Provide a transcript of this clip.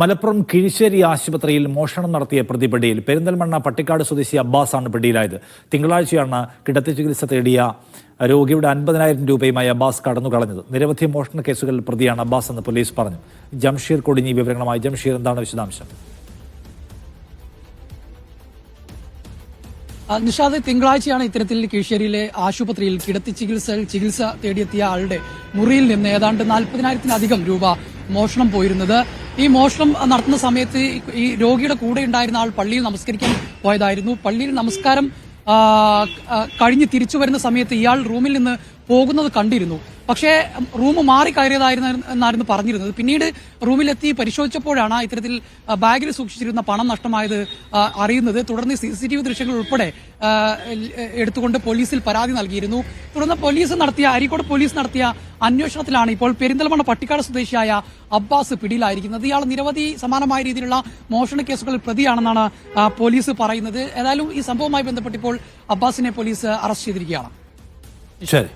മലപ്പുറം കിഴിശ്ശേരി ആശുപത്രിയിൽ മോഷണം നടത്തിയ പ്രതി പിടിയിൽ. പെരിന്തൽമണ്ണ പട്ടിക്കാട് സ്വദേശി അബ്ബാസാണ് പിടിയിലായത്. തിങ്കളാഴ്ചയാണ് കിടത്തി ചികിത്സ തേടിയ രോഗിയുടെ 50,000 രൂപയുമായി അബ്ബാസ് കടന്നുകളഞ്ഞത്. നിരവധി മോഷണ കേസുകളിൽ പ്രതിയാണ് അബ്ബാസ് എന്ന് പോലീസ് പറഞ്ഞു. ജംഷീർ കൊടിഞ്ഞി വിവരങ്ങളുമായി. ജംഷീർ, എന്താണ് വിശദാംശം? നിഷാദ്, തിങ്കളാഴ്ചയാണ് ഇത്തരത്തിൽ കീഴ്ശ്ശേരിയിലെ ആശുപത്രിയിൽ കിടത്തി ചികിത്സ തേടിയെത്തിയ ആളുടെ മുറിയിൽ നിന്ന് ഏതാണ്ട് 40,000-ലധികം രൂപ മോഷണം പോയിരുന്നത്. ഈ മോഷണം നടത്തുന്ന സമയത്ത് ഈ രോഗിയുടെ കൂടെ ഉണ്ടായിരുന്ന ആൾ പള്ളിയിൽ നമസ്കരിക്കാൻ പോയതായിരുന്നു. പള്ളിയിൽ നമസ്കാരം കഴിഞ്ഞ് തിരിച്ചു വരുന്ന സമയത്ത് ഇയാൾ റൂമിൽ നിന്ന് പോകുന്നത് കണ്ടിരുന്നു. പക്ഷേ റൂം മാറി കയറിയതായിരുന്നു പറഞ്ഞിരുന്നത്. പിന്നീട് റൂമിലെത്തി പരിശോധിച്ചപ്പോഴാണ് ഇത്തരത്തിൽ ബാഗിൽ സൂക്ഷിച്ചിരുന്ന പണം നഷ്ടമായത് അറിയുന്നത്. തുടർന്ന് CCTV ദൃശ്യങ്ങൾ ഉൾപ്പെടെ എടുത്തുകൊണ്ട് പോലീസിൽ പരാതി നൽകിയിരുന്നു. തുടർന്ന് അരീക്കോട് പോലീസ് നടത്തിയ അന്വേഷണത്തിലാണ് ഇപ്പോൾ പെരിന്തൽമണ്ണ പട്ടിക്കാട് സ്വദേശിയായ അബ്ബാസ് പിടിയിലായിരിക്കുന്നത്. ഇയാൾ നിരവധി സമാനമായ രീതിയിലുള്ള മോഷണ കേസുകളിൽ പ്രതിയാണെന്നാണ് പോലീസ് പറയുന്നത്. ഏതായാലും ഈ സംഭവവുമായി ബന്ധപ്പെട്ട് ഇപ്പോൾ അബ്ബാസിനെ പോലീസ് അറസ്റ്റ് ചെയ്തിരിക്കുകയാണ്. ശരി.